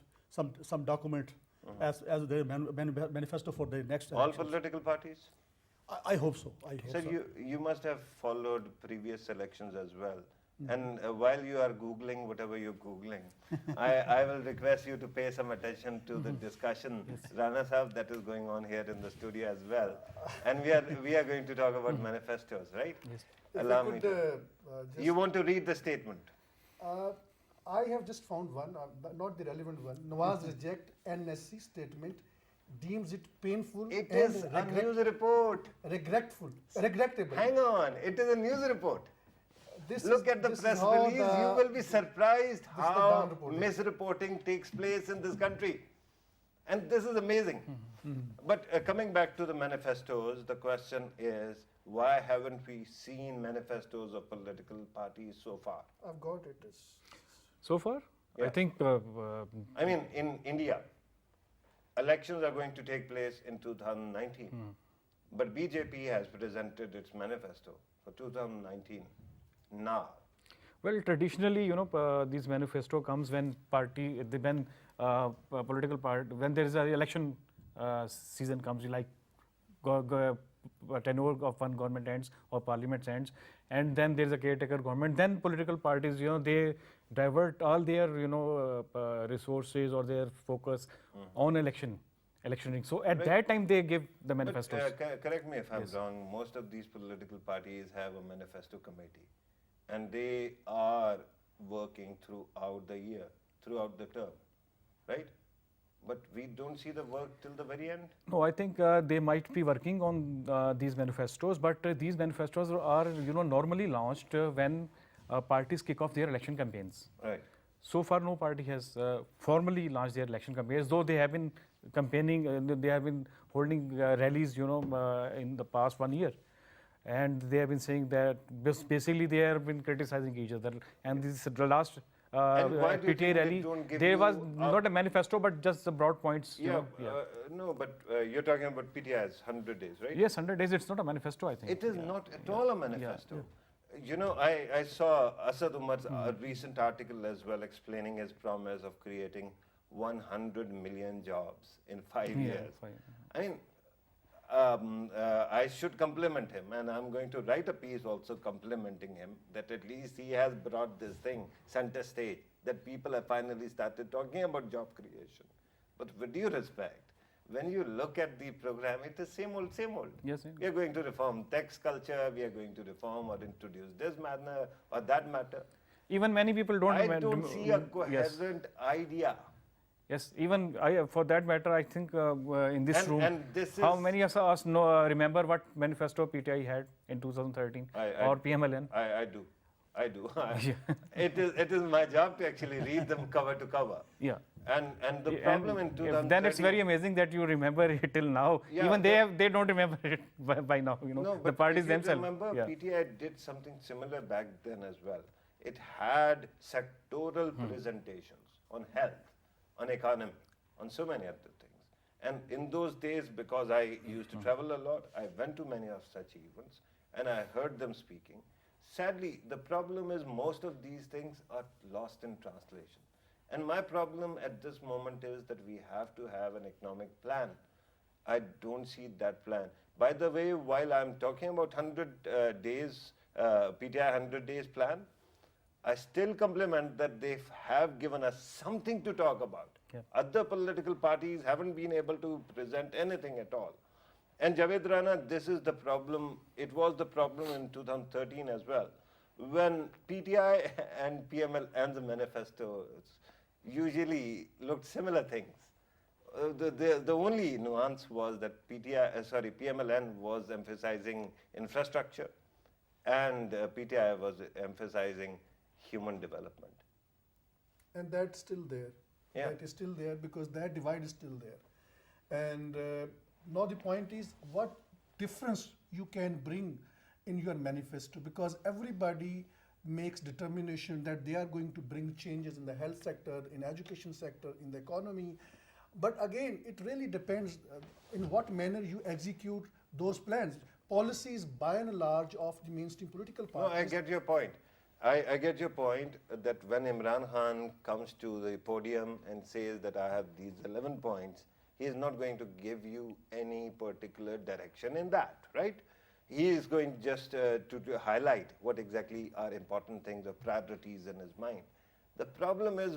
Speaker 2: some document as their manifesto for the next
Speaker 1: All
Speaker 2: elections.
Speaker 1: political parties?
Speaker 2: I hope so. I hope
Speaker 1: Sir,
Speaker 2: so.
Speaker 1: you must have followed previous elections as well. And while you are Googling whatever you're Googling, I will request you to pay some attention to the discussion, Rana Sahab, that is going on here in the studio as well. And we are going to talk about manifestos, right?
Speaker 3: Yes.
Speaker 4: If I
Speaker 1: Allow me
Speaker 4: could,
Speaker 1: to.
Speaker 4: just,
Speaker 1: You want to read the statement?
Speaker 4: I have just found one, but not the relevant one. Nawaz reject NSC statement, deems it painful
Speaker 1: It
Speaker 4: and
Speaker 1: is a news report.
Speaker 4: regretful, regrettable.
Speaker 1: Hang on, it is a news report. Look at the
Speaker 4: this is
Speaker 1: press
Speaker 4: how
Speaker 1: release. You will be surprised
Speaker 4: is the
Speaker 1: how
Speaker 4: down reporting.
Speaker 1: misreporting takes place in this country. And this is amazing. But coming back to the manifestos, the question is, why haven't we seen manifestos of political parties so far?
Speaker 4: I've got it.
Speaker 3: So far,
Speaker 1: Yeah.
Speaker 3: I think
Speaker 1: I mean, in India, elections are going to take place in 2019. But BJP has presented its manifesto for 2019 now.
Speaker 3: well, traditionally, this manifesto comes when political party, when there is an election season comes, like tenure of one government ends or parliament ends, and then there is a caretaker government. Then political parties, they divert all their, resources or their focus on electioneering. So at that time, they give the manifestos.
Speaker 1: But, correct me if I'm wrong, most of these political parties have a manifesto committee. And they are working throughout the year, throughout the term, right? But we don't see the work till the very end.
Speaker 3: No, I think they might be working on these manifestos, but these manifestos are, normally launched when parties kick off their election campaigns.
Speaker 1: Right.
Speaker 3: So far, no party has formally launched their election campaigns, though they have been campaigning, they have been holding rallies, in the past 1 year. And they have been saying that basically they have been criticizing each other. And this the last
Speaker 1: And why do you
Speaker 3: PTA
Speaker 1: think they
Speaker 3: rally,
Speaker 1: don't give
Speaker 3: there
Speaker 1: you
Speaker 3: was
Speaker 1: up-
Speaker 3: not a manifesto, but just the broad points.
Speaker 1: No, but you're talking about PTI's 100 days, right?
Speaker 3: Yes, 100 days, it's not a manifesto, I think.
Speaker 1: It is not at all a manifesto. I saw Asad Umar's recent article as well explaining his promise of creating 100 million jobs in 5 years. I mean, I should compliment him, and I'm going to write a piece also complimenting him that at least he has brought this thing center stage, that people have finally started talking about job creation. But with due respect, when you look at the program, it is same old, same old.
Speaker 3: Yes, yeah.
Speaker 1: We are going to reform tax culture, we are going to reform or introduce this matter or that matter.
Speaker 3: Even many people don't.
Speaker 1: I don't see a coherent idea.
Speaker 3: Yes, even for that matter, I think in this room,
Speaker 1: And this
Speaker 3: how
Speaker 1: is-
Speaker 3: many of us know, remember what manifesto PTI had in 2013 or PMLN?
Speaker 1: I do. It is my job to actually read them cover to cover.
Speaker 3: Yeah.
Speaker 1: And the problem in 2013.
Speaker 3: Then it's very amazing that you remember it till now.
Speaker 1: Yeah,
Speaker 3: Even they don't remember it by now.
Speaker 1: No,
Speaker 3: the
Speaker 1: but
Speaker 3: parties
Speaker 1: if you
Speaker 3: themselves.
Speaker 1: remember,
Speaker 3: Yeah.
Speaker 1: PTI did something similar back then as well. It had sectoral presentations on health, on economy, on so many other things. And in those days, because I used to travel a lot, I went to many of such events and I heard them speaking. Sadly, the problem is most of these things are lost in translation. And my problem at this moment is that we have to have an economic plan. I don't see that plan. By the way, while I'm talking about 100 days, PTI 100 days plan, I still compliment that they have given us something to talk about.
Speaker 3: Yeah.
Speaker 1: Other political parties haven't been able to present anything at all. And Javed Rana, this is the problem. It was the problem in 2013 as well. When PTI and PML and the manifestos usually looked similar things. The only nuance was that PMLN was emphasizing infrastructure and PTI was emphasizing human development.
Speaker 4: And that's still there.
Speaker 1: Yeah.
Speaker 4: That is still there because that divide is still there. And now the point is what difference you can bring in your manifesto, because everybody makes determination that they are going to bring changes in the health sector, in education sector, in the economy. But again, it really depends in what manner you execute those plans. Policies by and large of the mainstream political
Speaker 1: No,
Speaker 4: parties.
Speaker 1: I get your point. I get your point that when Imran Khan comes to the podium and says that I have these 11 points, he is not going to give you any particular direction in that, right? he is going just to highlight what exactly are important things or priorities in his mind. The problem is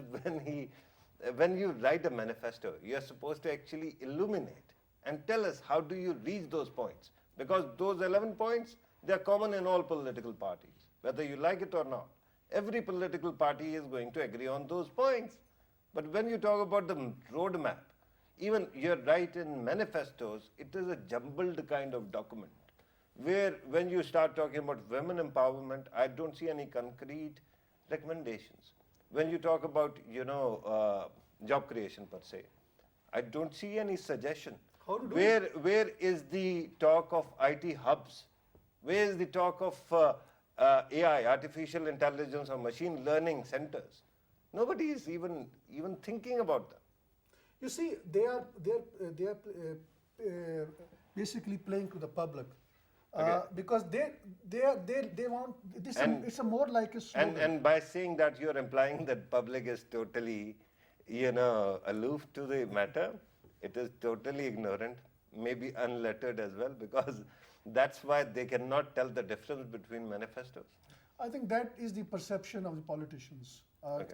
Speaker 1: when you write a manifesto, you are supposed to actually illuminate and tell us how do you reach those points. Because those 11 points, they are common in all political parties, whether you like it or not. Every political party is going to agree on those points. But when you talk about the roadmap, even you're right in manifestos, it is a jumbled kind of document where when you start talking about women empowerment, I don't see any concrete recommendations. When you talk about, job creation per se, I don't see any suggestion.
Speaker 4: How to do
Speaker 1: Where is the talk of IT hubs? Where is the talk of AI, artificial intelligence or machine learning centers? Nobody is even thinking about them.
Speaker 4: You see, they are basically playing to the public. Because they want this. It's a more like a slogan.
Speaker 1: And by saying that, you're implying that public is totally, aloof to the matter. It is totally ignorant, maybe unlettered as well, because that's why they cannot tell the difference between manifestos.
Speaker 4: I think that is the perception of the politicians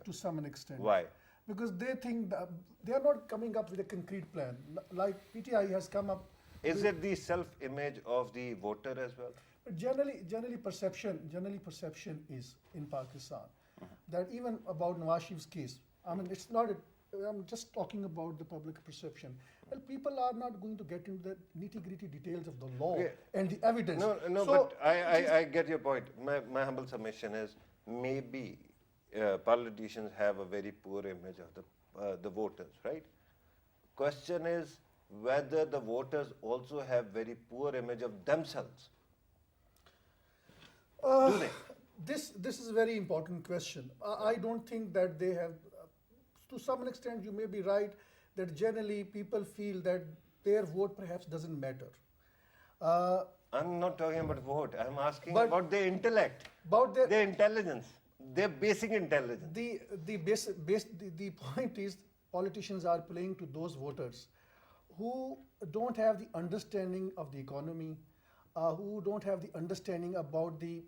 Speaker 4: to some extent.
Speaker 1: Why?
Speaker 4: Because they think that they are not coming up with a concrete plan. Like PTI has come up.
Speaker 1: Is it the self-image of the voter as well?
Speaker 4: But generally perception is in Pakistan that even about Nawaz Sharif's case. I mean, it's not. I'm just talking about the public perception. Well, people are not going to get into the nitty-gritty details of the law and the evidence.
Speaker 1: No,
Speaker 4: So
Speaker 1: but I get your point. My humble submission is maybe politicians have a very poor image of the voters, right? Question is whether the voters also have very poor image of themselves. Do they?
Speaker 4: This is a very important question. I don't think that they have. To some extent, you may be right that generally people feel that their vote perhaps doesn't matter.
Speaker 1: I'm not talking about vote. I'm asking
Speaker 4: But-
Speaker 1: about their intellect,
Speaker 4: About
Speaker 1: their intelligence, their basic intelligence.
Speaker 4: The point is politicians are playing to those voters who don't have the understanding of the economy, who don't have the understanding about the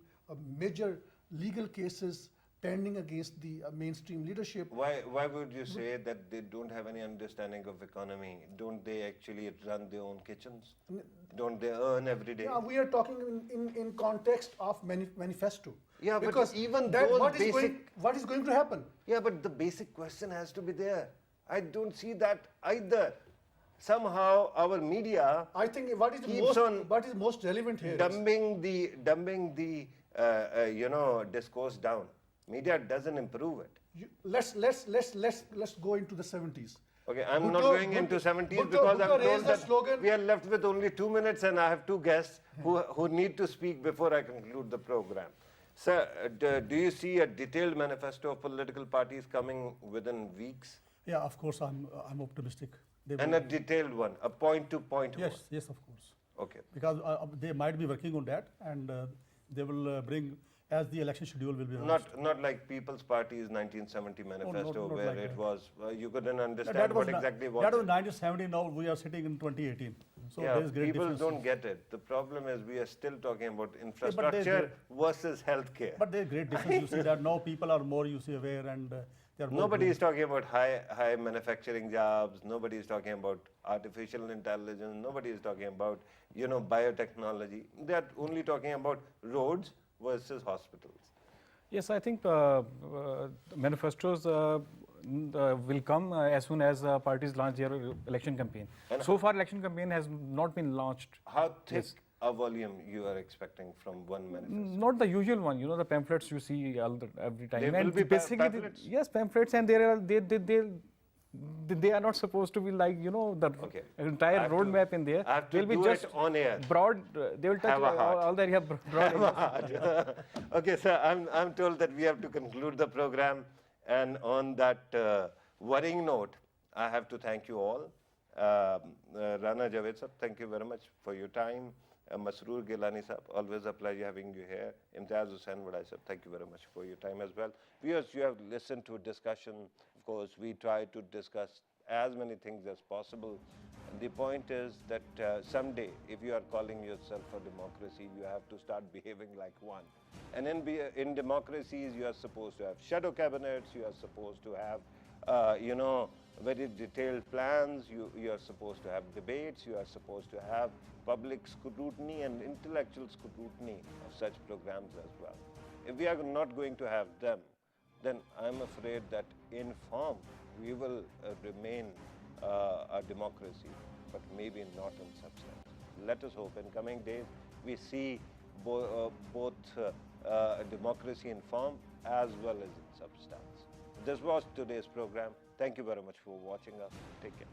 Speaker 4: major legal cases pending against the mainstream leadership.
Speaker 1: Why would you say that they don't have any understanding of economy? Don't they actually run their own kitchens? Don't they earn every day?
Speaker 4: Yeah, we are talking in context of manifesto.
Speaker 1: Yeah, but
Speaker 4: because
Speaker 1: even
Speaker 4: that
Speaker 1: those
Speaker 4: what is going to happen?
Speaker 1: Yeah, but the basic question has to be there. I don't see that either. Somehow our media
Speaker 4: I think what is
Speaker 1: keeps on
Speaker 4: most relevant here is
Speaker 1: dumbing the discourse down. Media doesn't improve it.
Speaker 4: let's go into the 70s.
Speaker 1: Okay, I'm
Speaker 4: Bhutto-
Speaker 1: not going into
Speaker 4: Bhutto-
Speaker 1: 70s
Speaker 4: Bhutto-
Speaker 1: because
Speaker 4: Bhutto
Speaker 1: I'm
Speaker 4: raised
Speaker 1: told
Speaker 4: the
Speaker 1: that
Speaker 4: slogan-
Speaker 1: we are left with only 2 minutes and I have two guests who need to speak before I conclude the program. Sir, do you see a detailed manifesto of political parties coming within weeks?
Speaker 2: Yeah, of course, I'm optimistic. They
Speaker 1: And
Speaker 2: will-
Speaker 1: a detailed one, a point-to-point one?
Speaker 2: yes, of course.
Speaker 1: Okay.
Speaker 2: Because they might be working on that, and they will bring as the election schedule will be announced.
Speaker 1: Not like People's Party's 1970 manifesto
Speaker 2: not
Speaker 1: where
Speaker 2: like
Speaker 1: it
Speaker 2: that.
Speaker 1: was, you couldn't
Speaker 2: That
Speaker 1: understand
Speaker 2: was
Speaker 1: what exactly was.
Speaker 2: That was 1970. Now we are sitting in 2018. So
Speaker 1: Yeah,
Speaker 2: there is great
Speaker 1: people
Speaker 2: difference.
Speaker 1: don't get it. The problem is we are still talking about
Speaker 2: there's
Speaker 1: infrastructure versus healthcare.
Speaker 2: But there is great difference. You see that now people are more aware, and they are more.
Speaker 1: Nobody is talking about high manufacturing jobs. Nobody is talking about artificial intelligence. Nobody is talking about biotechnology. They are only talking about roads versus hospitals.
Speaker 3: Yes, I think manifestos will come as soon as parties launch their election campaign.
Speaker 1: And
Speaker 3: so far, election campaign has not been launched.
Speaker 1: How thick a volume you are expecting from one manifesto?
Speaker 3: Not the usual one, the pamphlets you see every time.
Speaker 1: There
Speaker 3: and
Speaker 1: will be
Speaker 3: basically,
Speaker 1: pamphlets?
Speaker 3: yes, pamphlets, and they are not supposed to be like the
Speaker 1: Okay. I
Speaker 3: entire
Speaker 1: have to-
Speaker 3: roadmap in there.
Speaker 1: I have to
Speaker 3: They'll be
Speaker 1: do
Speaker 3: just
Speaker 1: it on air.
Speaker 3: broad. They will touch
Speaker 1: Have a heart.
Speaker 3: all the area broad. areas.
Speaker 1: Okay, sir, I'm told that we have to conclude the program, and on that worrying note, I have to thank you all. Rana, Javed sir, thank you very much for your time. Masroor, Gillani sir, always a pleasure having you here. Imtiaz, Hussain, sir, thank you very much for your time as well. Viewers, you have listened to a discussion. Of course, we try to discuss as many things as possible The point is that someday, if you are calling yourself a democracy, you have to start behaving like one. And in democracies, you are supposed to have shadow cabinets, you are supposed to have, very detailed plans, you are supposed to have debates, you are supposed to have public scrutiny and intellectual scrutiny of such programs as well. If we are not going to have them, then I'm afraid that in form, we will remain a democracy, but maybe not in substance. Let us hope in coming days we see both democracy in form as well as in substance. This was today's program. Thank you very much for watching us. Take care.